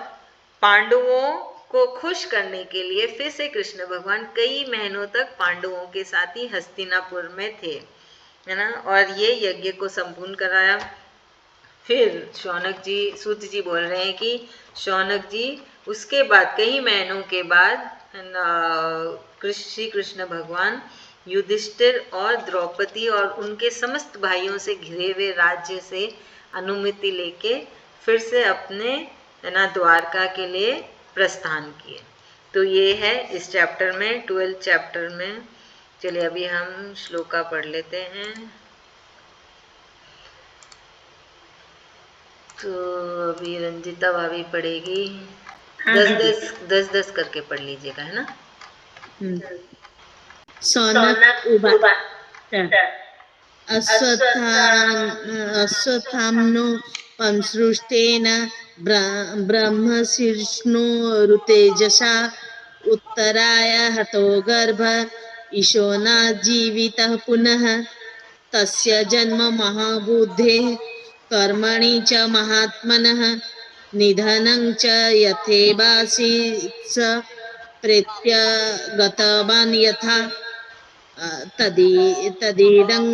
पांडवों को खुश करने के लिए फिर से कृष्ण भगवान कई महीनों तक पांडवों के साथ ही हस्तिनापुर में थे, है ना, और ये यज्ञ को संपूर्ण कराया। फिर शौनक जी, सूत जी बोल रहे हैं कि शौनक जी उसके बाद कई महीनों के बाद श्री कृष्ण भगवान युधिष्ठिर और द्रौपदी और उनके समस्त भाइयों से घिरे हुए राज्य से अनुमति लेके फिर से अपने, है ना, द्वारका के लिए प्रस्थान किए। तो ये है इस चैप्टर में, 12th चैप्टर में। चलिए अभी हम श्लोका पढ़ लेते हैं। तो अभी रंजिता भाभी पढ़ेगी। 10-10 करके पढ़ लीजिएगा, है ना। सौनक उवाच अश्वत्थाम्नो पंसृष्टेन ब्रह्मशिष्णुरुतेजसा उत्तराय हतो गर्भ ईशो न जीवितः पुनः तस्य जन्म महाबुद्धेः कर्मणि च महात्मनः निधनं च यथेवासीत् स प्रेत्य गतवान् यथा तदिदं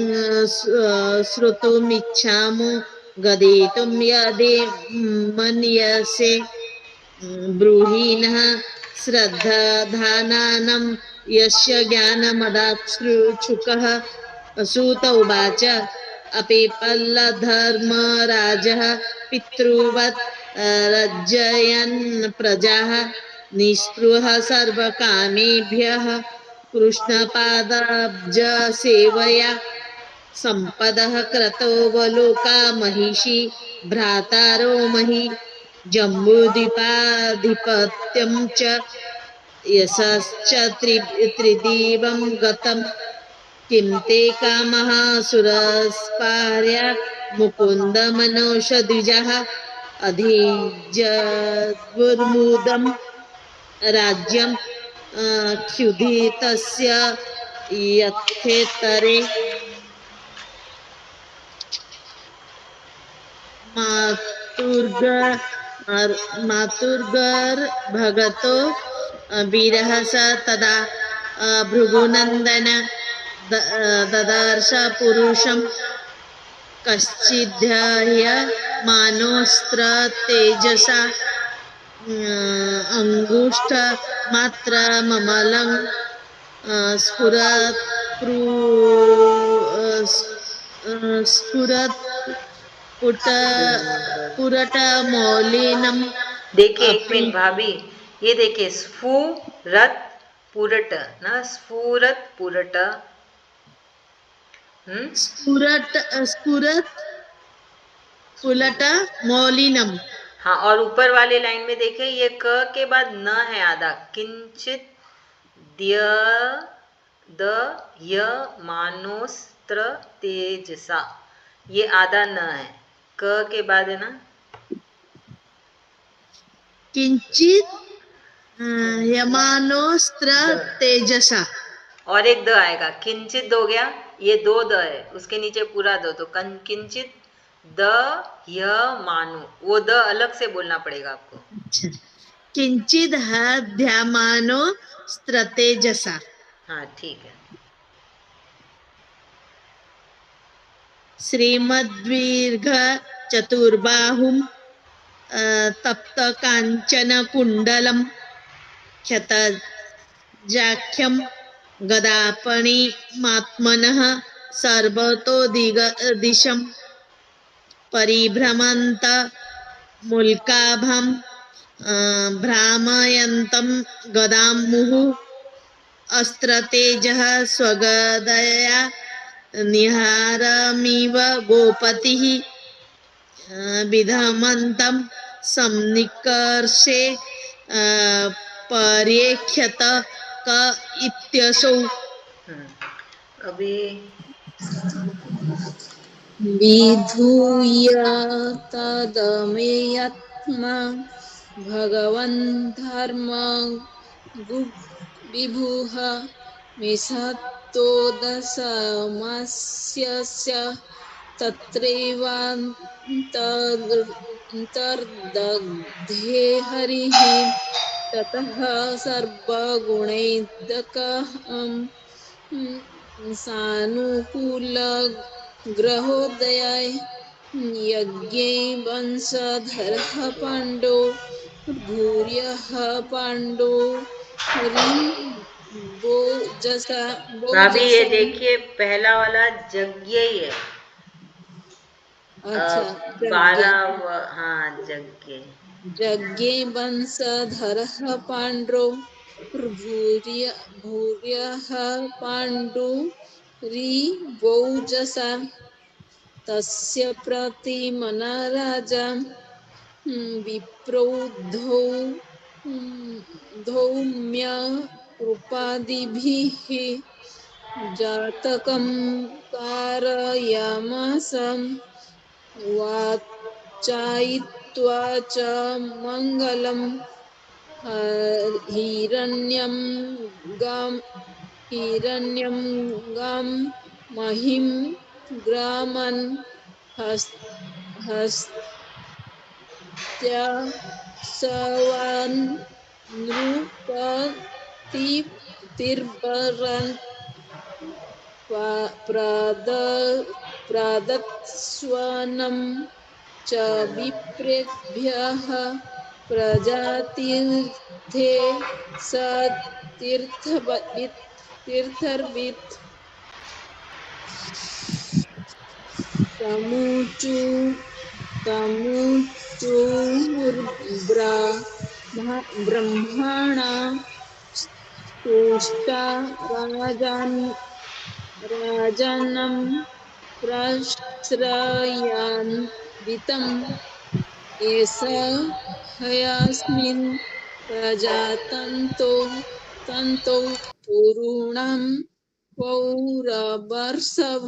श्रोतुमिच्छामो गदितुं यदि मन्यसे ब्रूहि नः श्रद्धाधानानं यस्य ज्ञानमदाच्छुकः। सूत उवाच अपि पल्लधर्मराजः पितृवत् रज्जयन् प्रजाः निःस्पृहः सर्वकामेभ्यः कृष्णपादाब्जसेवया सम्पदः क्रतोऽवलोका महिषी भ्रातारो मही जम्बूद्वीपाधिपत्यं च यशश्च त्रिदिवं गतम् किं ते कामः सुरस्पार्या मुकुन्दमनोषद्विजः अधिजद्मुदं राज्यं क्षुधितस्य यथेतरे मातुर्गर्भगतो वीरः स तदा भृगुनन्दन ददर्श पुरुषं कश्चिद्ह्यमानोऽस्त्र तेजसा अंगुष्ठ मात्र ममलं स्फुरत् स्फुरत् पुट पुरटमौलिनं देखिए एक अपि मिनट भाभी, ये देखिए स्फुरत पुरट ना, स्फुरत पुरट। स्फुरत् स्फुरत् पुलट मौलिनम। हाँ, और ऊपर वाले लाइन में देखें, ये क के बाद न है आधा, किंचित द्य द य मानोस्त्र तेजसा, ये आधा न है, क के बाद है ना। किंचित यमानोस्त्र तेजसा, और एक द आएगा, किंचित हो गया, ये दो द है, उसके नीचे पूरा द, तो किंचित द य मानो, वो द अलग से बोलना पड़ेगा आपको। अच्छा, किंचित ध्यामानो स्त्रतेजसा। हाँ ठीक है। श्रीमद्दीर्घ चतुर्बाहुं तप्त कांचन कुंडलम क्षतजाख्यम गदापणिमात्मनः सर्वतो दिशं परिभ्रमन्त मुल्काभं भ्रामयन्तं गदां मुहुः अस्त्रतेजः स्वगदया निहारमिव गोपतिः विधमन्तं संनिकर्षे पर्येक्षत क इत्यसौ। अभी विधूय तदमेयात्मा भगवन् धर्म विभुः मिषतोदशमस्य तत्रैवान्तर्दग्धे हरिः ततः सर्वगुणैर्दकः सानुकूलग्रहोदयाय यज्ञे वंशधरः पाण्डो भूर्यः पाण्डो भाभी ये वोजसा। देखिए, पहला वाला यज्ञ ही है। अच्छा, यज्ञ। 12, हाँ यज्ञ। यज्ञे वंशधरः पाण्डो भूर्यः पाण्डुरिवोजसा तस्य प्रतिमना राजा विप्रोद्धौ धौम्य उपाधिभिः जातकं कारयामास वाचायित्वा च मङ्गलम् हिरण्यं गां महिं ग्रामन् हस्त्या सवान् नृपतिर्बरन् प्रादत्स्वनं च विप्रेभ्यः प्रजातीर्थे स तीर्थर्वित् ब्रह्मणा तुष्टा राजानं प्रश्रयान्वितम् एष हयास्मिन् प्रजातन्तौ पुरूणां पौरवर्षभ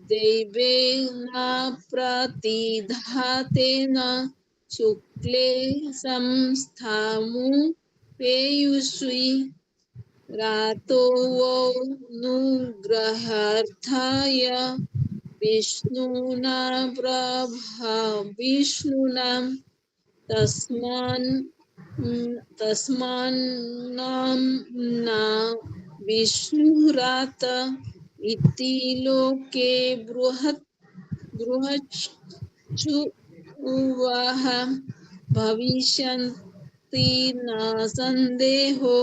दैवेनाप्रतिधातेन शुक्ले संस्थामुपेयुषि रातो वो नुग्रहार्थाय विष्णुना विष्णुना तस्मान्नाम्ना विष्णुरात् इति लोके बृहत् बृहच्छु उवाह भविष्यन्ति न संदेहो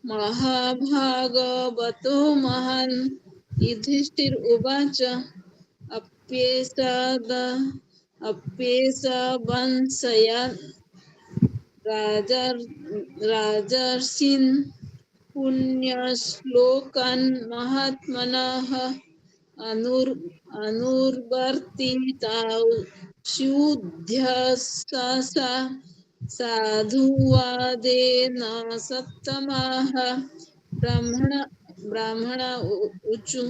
महाभागवतो महान्। युधिष्ठिर उवाच अप्येषाद अप्येषवंशया राजर्षीन् पुण्यश्लोकान् महात्मनः अनुर् अनुर्वर्तिताौ स्युध्यसा साधुवादेन सत्तमाः। ब्राह्मण ब्राह्मण ऊचु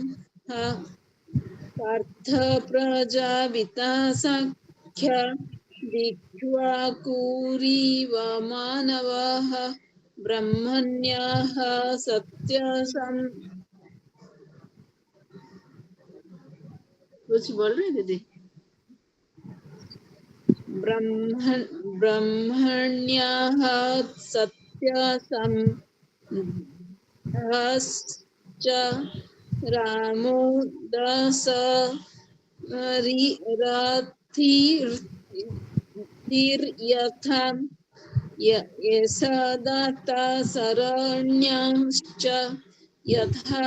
पार्थ प्रजापिता साख्या दिक्ष्वाकुरीव मानवाः ब्रह्मण्याः सत्यसं। कुछ बोल रहे दीदी? ब्रह्मण्याः सत्यसंधश्च रामो दशरथिर्यथा यशदाता शरण्यश्च यथा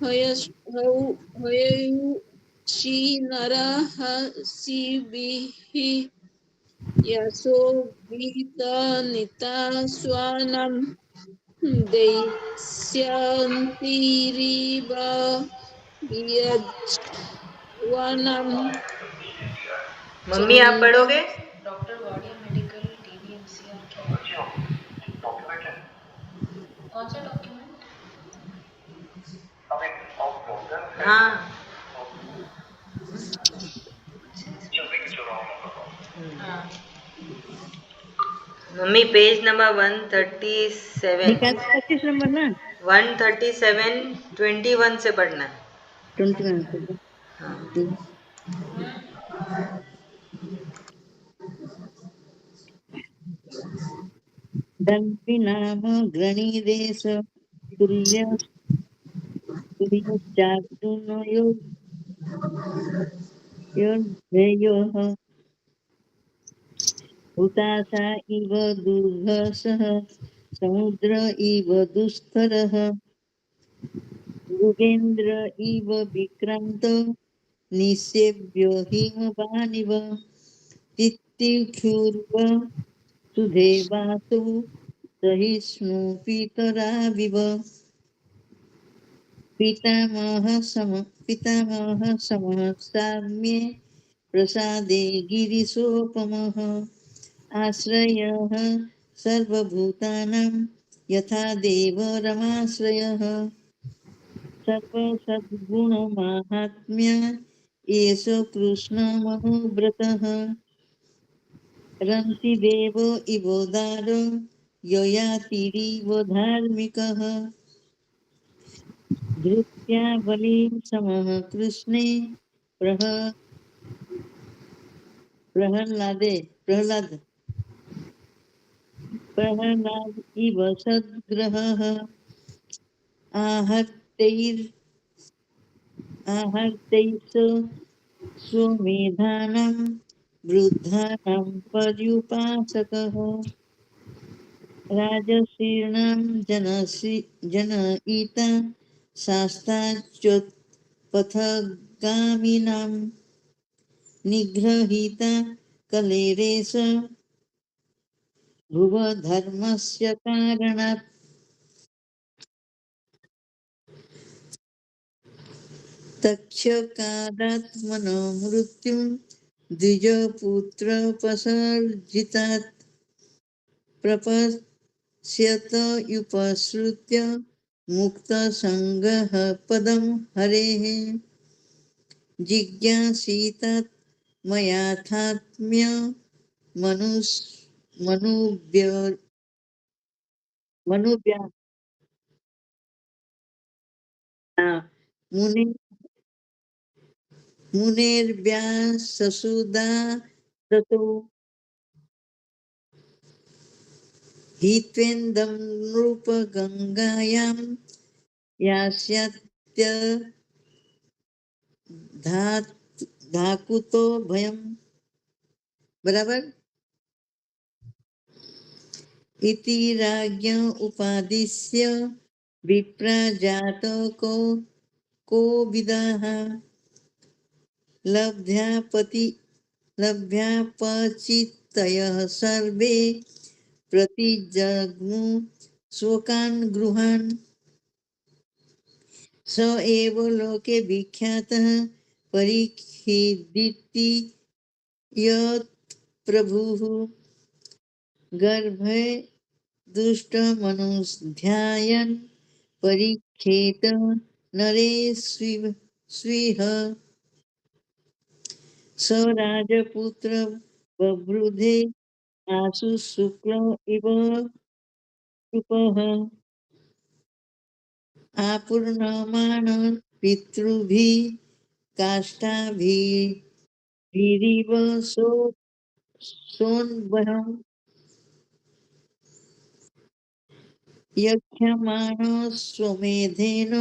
हयषि नरः शिबिः यशोभितनितास्वानं दयिष्यन्तीरिव यज्वनं। मम्मी आप पढ़ोगे? डॉक्टर वाडिया मेडिकल टीवीएमसीआर क्या है? कौन सा डॉक्यूमेंट? हाँ हाँ मम्मी पेज नंबर 137 निकाल 25 नंबर ना 137 21 से पढ़ना है। 21 से हाँ दंपि नाम गणिदेश तुल्य तुल्यश्चार्जुनयो योर्धेयोः हुताशा इव दुर्धर्षः समुद्र इव दुस्तरः मृगेन्द्र इव विक्रान्त निषेव्यो हिमवानिव तित्तिक्षुर्व सुधेवासु सहिष्णु पितराविव पितामह समः साम्ये प्रसादे गिरिशोपमः आश्रयः सर्वभूतानां यथा देव रमाश्रयः सर्वसद्गुणमाहात्म्य एष कृष्णमनुव्रतः रन्ति देव इवोदार ययातिरिव धार्मिकः धृत्या बलिं समः कृष्णे प्रहलाद इव सद्ग्रहः आहर्तैः स्वमेधानां वृद्धानां पर्युपासकः राजशीर्णां जनयिता शास्त्राच्युत्पथगामिनां निगृहीता कलेरेश भुवधर्मस्य कारणात् तक्षकादात्मनो मृत्युं द्विजपुत्रपसर्जितात् प्रपश्यत उपसृत्य मुक्तसङ्गः पदं हरेः जिज्ञासितात् मयाथात्म्य मनुव्या मुनि मुनेर्व्याससुधा दतो हित्वेन्दं नृपगङ्गायां यास्यत्य धाकुतो भयम। बराबर। इति राज्ञ उपादिश्य विप्रा जातो को विदाः लब्ध्यापचित्तयः सर्वे प्रतिजग्मु शोकान् गृहान्। स एव लोके विख्यातः परीक्षिदिति यत् प्रभुः गर्भे दुष्टमनुध्यायन् परीक्षेत नरे स्विह। स राजपुत्र बभ्रुधे आशु शुक्ल इव कृपः आपूर्णमान पितृभिः काष्ठाभिरिव सोन्वहम् यक्ष्यमाणो स्वमेधेन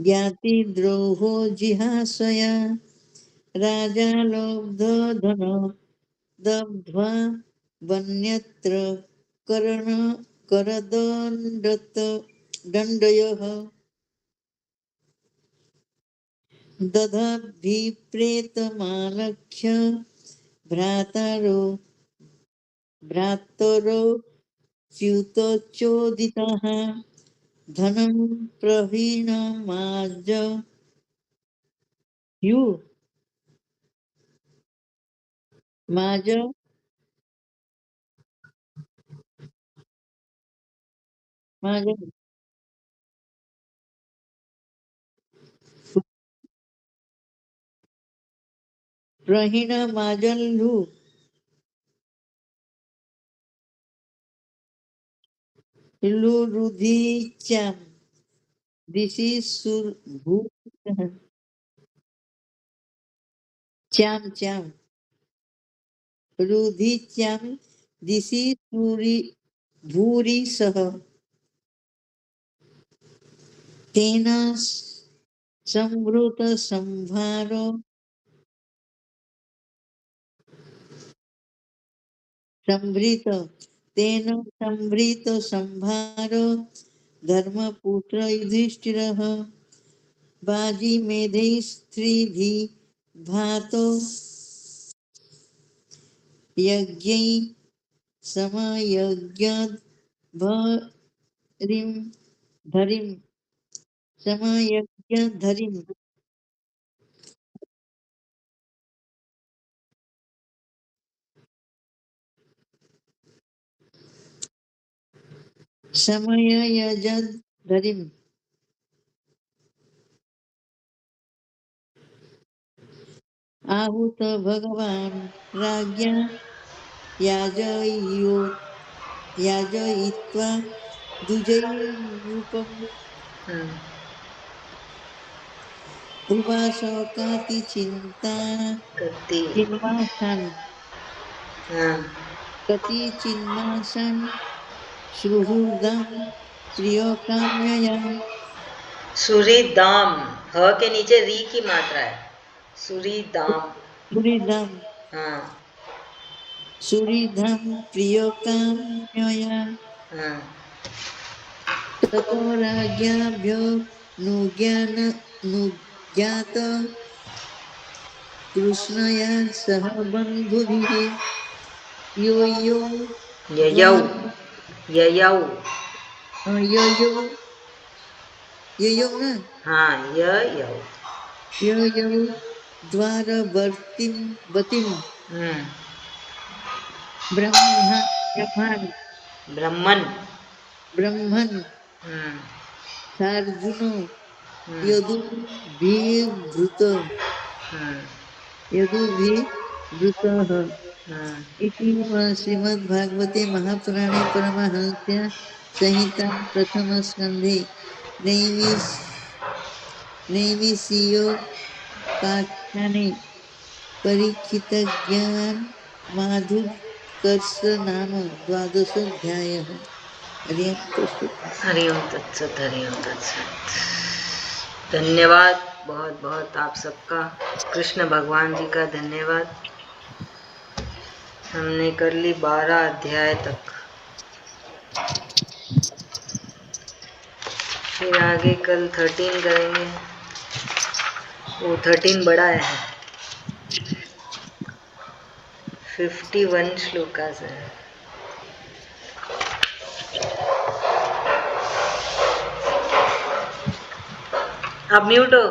ज्ञातिद्रोहो जिहासया राजा लब्धधन दग्ध्वा वन्यत्र करदण्डयः ददभिप्रेतमालक्ष्य भ्रातरो च्युतचोदितः धनं प्रहीणमाज माज माज प्रहीणमाजल्लु रुधिच्यां दिशि च्यां रुधिच्यां दिशि भूरि सह तेन संभृत संभारो धर्मपुत्र युधिष्ठिरः बाजी मेधै स्त्रीभिः भातो यज्ञै समयज्ञ धरिं समयज्ञ धरिं समययजद् धरिं आहूत भगवान् राज्ञा याजयित्वा द्विजैरूपम् उवास काति चिन्मासान् कति चिन्मासान् सुहृदं प्रियकाम्यया सुरीदाम, ह के नीचे री की मात्रा है। सुरीदाम। सुहृदं हाँ सुहृदं प्रियकाम्यया हाँ। ततो राज्ञाभ्यो नुज्ञात कृष्णया सह बन्धुभिः यो यो ययौ द्वार ययौ। यो यो न हाँ ययौ। यो यो द्वारवर्तिं ब्रह्मन् सार्जुनो यदुभिर्वृतः इति श्रीमद्भागवते महापुराणे परमहंस्य संहिता प्रथमस्कन्धे नैमिषीयोपाख्याने परीक्षितज्ञान माधुकर्ष नाम द्वादशोऽध्यायः। हरि ओम तत्सत्। हरि ओम तत्सत। हरि ओम तत्सत। धन्यवाद। बहुत बहुत आप सबका कृष्ण भगवान जी का धन्यवाद। हमने कर ली 12 अध्याय तक। फिर आगे कल 13 करेंगे। वो 13 बड़ा है, 51 श्लोकास है। आप म्यूट हो।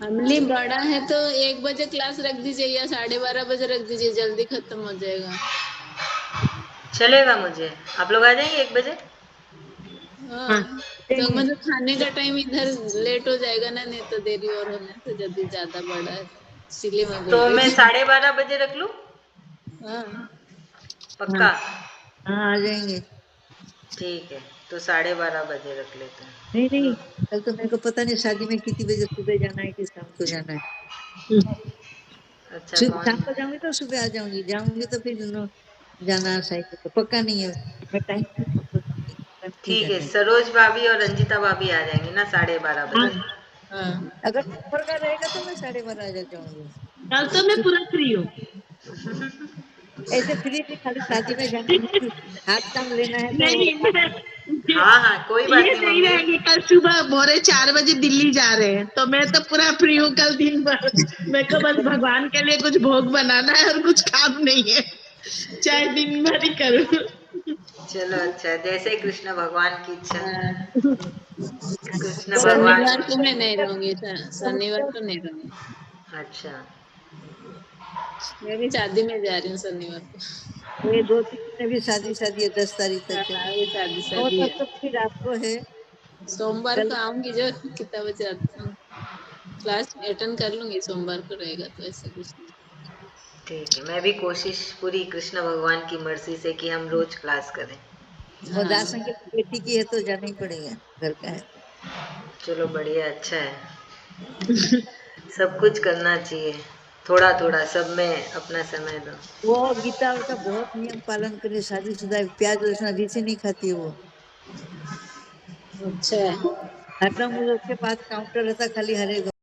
अमली बड़ा है तो 1 बजे क्लास रख दीजिए या 12:30 बजे रख दीजिए, जल्दी खत्म हो जाएगा। चलेगा मुझे। आप लोग आ जाएंगे 1 बजे। हाँ, तो मतलब खाने का टाइम इधर लेट हो जाएगा ना, नहीं तो देरी और होने से, जल्दी ज्यादा बड़ा है इसीलिए मैं बोल तो रही मैं थी। 12:30 बजे रख लूं? हाँ पक्का? हाँ, आ जाएंगे। ठीक है, तो 12:30 बजे रख लेते हैं। नहीं नहीं, कल तो मेरे को पता नहीं शादी में कितनी बजे सुबह जाना है कि शाम को जाना है। अच्छा, कौन? शाम को जाऊंगी तो सुबह आ जाऊंगी, जाऊंगी तो फिर जाना सही तो पक्का नहीं है। मैं टाइम नहीं ठीक है, जाना है। सरोज भाभी और रंजिता भाभी आ जाएंगी ना 12:30 बजे। हाँ, अगर ऊपर का रहेगा तो मैं 12:30 आ जाऊंगी। कल तो मैं पूरा फ्री हूँ। ऐसे फ्री भी खाली शादी में जाना है, हाथ काम लेना है तो नहीं मैं हाँ हाँ, कोई बात ये नहीं नहीं मम्मी। रहेंगे, कल सुबह भोरे 4 बजे दिल्ली जा रहे हैं, तो मैं तो पूरा फ्री हूँ कल दिन भर। मेरे को बस भगवान के लिए कुछ भोग बनाना है और कुछ काम नहीं है, चाहे दिन भर ही करूँ। चलो अच्छा, जैसे कृष्ण भगवान की इच्छा। हाँ। कृष्ण भगवान। शनिवार को मैं नहीं रहूंगी, शनिवार को नहीं रहूंगी। अच्छा, मैं भी शादी में जा रही हूँ शनिवार को। ये 2 3 दिन में भी शादी शादी है, 10 तारीख तक है। हाँ, ये शादी और शादी तब है। तो फिर रात को है। सोमवार कल को आऊंगी, जो कितना बजे आती हूँ, क्लास अटेंड कर लूंगी, सोमवार को रहेगा तो ऐसा कुछ नहीं। ठीक है, मैं भी कोशिश पूरी कृष्ण भगवान की मर्जी से कि हम रोज क्लास करें। और हाँ, दास की बेटी की है तो जाना ही पड़ेगा, घर का है। चलो बढ़िया, अच्छा है। सब कुछ करना चाहिए, थोड़ा थोड़ा सब में अपना समय दो। वो गीता का बहुत नियम पालन करे, शादीशुदा प्याज लहसुन अभी से नहीं खाती है वो। अच्छा है। हरदम उसके पास काउंटर रहता, खाली हरे